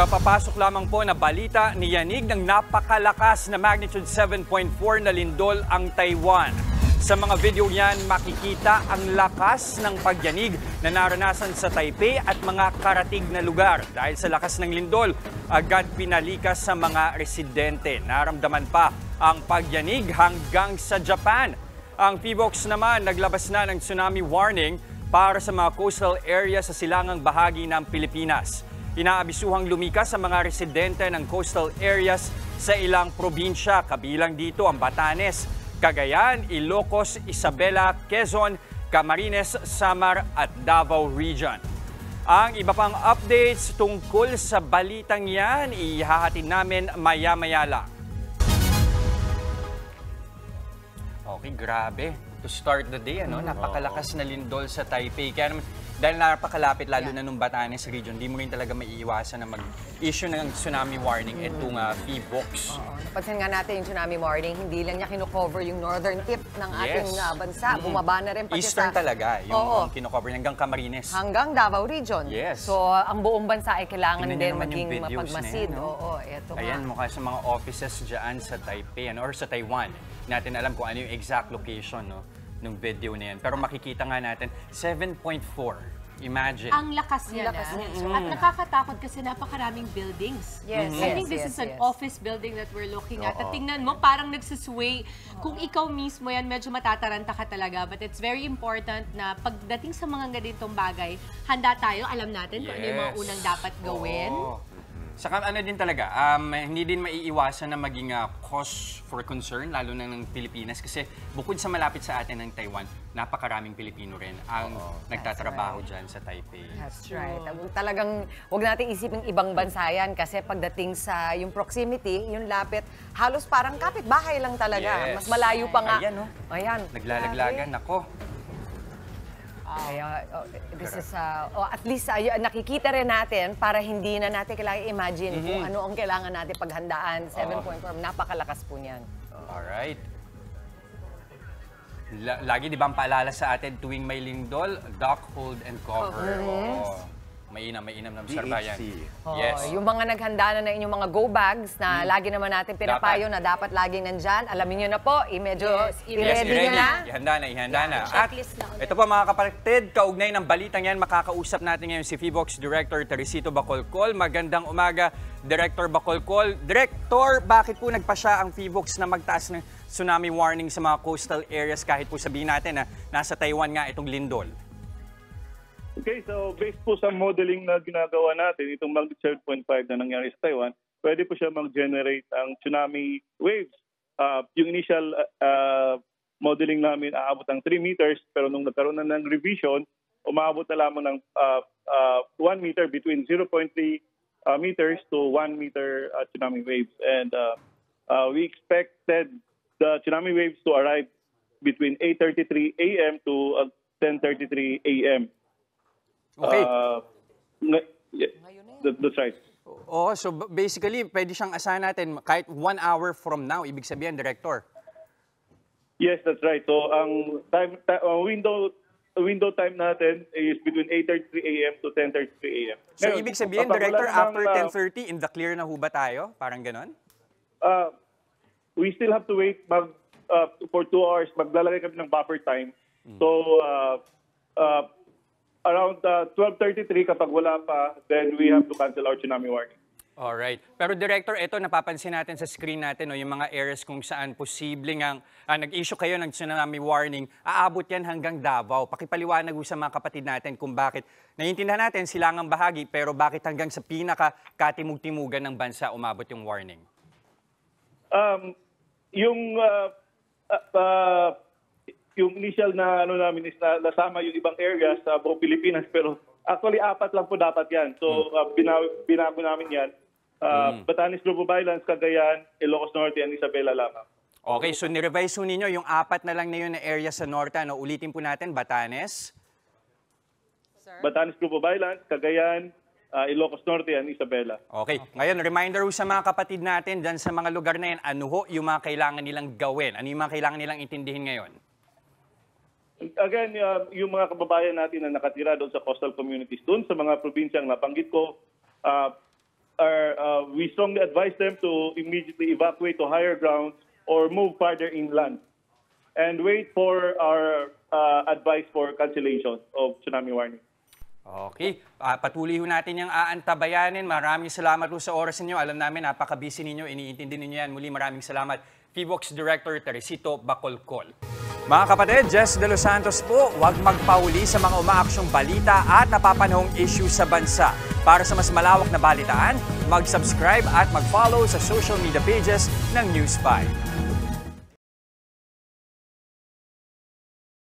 Kapapasok lamang po na balita ni Yanig ng napakalakas na magnitude 7.4 na lindol ang Taiwan. Sa mga video niyan, makikita ang lakas ng pagyanig na naranasan sa Taipei at mga karatig na lugar. Dahil sa lakas ng lindol, agad pinalikas sa mga residente. Naramdaman pa ang pagyanig hanggang sa Japan. Ang PHIVOLCS naman naglabas na ng tsunami warning para sa mga coastal area sa silangang bahagi ng Pilipinas. Inaabisuhang lumikas sa mga residente ng coastal areas sa ilang probinsya, kabilang dito ang Batanes, Cagayan, Ilocos, Isabela, Quezon, Camarines, Samar at Davao Region. Ang iba pang updates tungkol sa balitang yan, ihahatid namin maya-maya lang. Okay, grabe. To start the day, napakalakas na lindol sa Taipei. Kaya naman, dahil napakalapit lalo na nung Batanes region, di mo rin talaga maiiwasan na mag-issue ng tsunami warning itong PHIVOLCS. Napansin nga natin yung tsunami warning, hindi lang niya kinocover yung northern tip ng ating bansa. Bumaba na rin pati Eastern talaga yung kinocover hanggang Camarines. Hanggang Davao region. Yes. So ang buong bansa ay kailangan din maging mapagmasid. Ayan, mukha sa mga offices dyan sa Taipei or sa Taiwan. Natin alam kung ano yung exact location ng video na yan. Pero makikita nga natin, 7.4. Imagine. Ang lakas niya na. At nakakatakot kasi napakaraming buildings. Yes. I think this is an office building that we're looking at. At tingnan mo, parang nagsisway. Kung ikaw mismo yan, medyo matataranta ka talaga. But it's very important na pagdating sa mga ganitong bagay, handa tayo, alam natin kung ano yung mga unang dapat gawin. Saka ano din talaga, hindi din maiiwasan na maging cause for concern, lalo na ng Pilipinas. Kasi bukod sa malapit sa atin ng Taiwan, napakaraming Pilipino rin ang nagtatrabaho dyan sa Taipei. That's right. Talagang huwag natin isipin ibang bansa yan kasi pagdating sa yung proximity, yung lapit, halos parang kapit-bahay lang talaga. Yes. Mas malayo pa nga. Ayan, Ayan. Naglalaglagan, nako. Kaya, this is, at least nakikita rin natin para hindi na natin kailangan imagine kung ano ang kailangan natin paghandaan. 7.4, napakalakas po niyan. Alright. Lagi di ba ang paalala sa atin tuwing may lindol, duck, hold, and cover. Mainam na obserbayan. Yes. Yung mga naghanda na inyong mga go bags na lagi naman natin pinapayo na dapat laging nandyan. Alamin nyo na po, medyo i-ready nyo na. Ihanda na. At ito po mga kapatid, kaugnay ng balitang yan, makakausap natin ngayon si PHIVOLCS Director Teresito Bacolcol. Magandang umaga, Director Bacolcol. Director, bakit po nagpasya ang PHIVOLCS na magtaas ng tsunami warning sa mga coastal areas kahit po sabihin natin na nasa Taiwan nga itong lindol? Okay, so based po sa modeling na ginagawa natin, itong magnitude 7.5 na nangyari sa Taiwan, pwede po siya mag-generate ang tsunami waves. Yung initial modeling namin aabot ng 3 meters, pero nung nagkaroon na ng revision, umabot na lamang ng 1 meter, between 0.3 meters to 1 meter tsunami waves. And we expected the tsunami waves to arrive between 8:33 a.m. to 10:33 a.m. Okay. That's right. So basically, pwede siyang asahan natin kahit 1 hour from now, ibig sabihin, Director. Yes, that's right. So ang window time natin is between 8:33 a.m. to 10:33 a.m. So ibig sabihin, Director, after 10:30, in the clear na ho ba tayo? Parang ganon? We still have to wait for 2 hours. Maglalagay kami ng buffer time. So around 12:33 kapag wala pa, then we have to cancel our tsunami warning. Alright. Pero Director, ito napapansin natin sa screen natin, yung mga areas kung saan posibleng nag-issue kayo ng tsunami warning, aabot yan hanggang Davao. Pakipaliwanag sa mga kapatid natin kung bakit. Naiintindihan natin silangang bahagi, pero bakit hanggang sa pinaka-katimug-timugan ng bansa umabot yung warning? Yung initial na namin is nasama yung ibang areas sa buong Pilipinas, pero actually 4 lang po dapat yan. So binago namin yan. Batanes, Group of Islands, Cagayan, Ilocos Norte, and Isabela lamang. Okay, so nirevise po ninyo yung 4 na lang na yun na area sa Norte. Ulitin po natin, Batanes. Batanes, Group of Islands, Cagayan, Ilocos Norte, and Isabela. Okay. Ngayon, reminder sa mga kapatid natin dyan sa mga lugar na yan, ano ho yung mga kailangan nilang gawin? Ano yung mga kailangan nilang intindihin ngayon? Again, yung mga kababayan natin na nakatira doon sa coastal communities, doon sa mga probinsyang nabanggit ko, we strongly advise them to immediately evacuate to higher ground or move farther inland and wait for our advice for cancellation of tsunami warning. Okay, patuloy ho natin yung aantabayanin. Maraming salamat po sa oras ninyo. Alam namin, napaka-busy ninyo, iniintindi ninyo yan. Muli, maraming salamat. PHIVOLCS Director Teresito Bacolcol. Mga kapatid, Jess De Los Santos po, huwag magpauli sa mga umaaksyong balita at napapanahong issue sa bansa. Para sa mas malawak na balitaan, mag-subscribe at mag-follow sa social media pages ng News 5.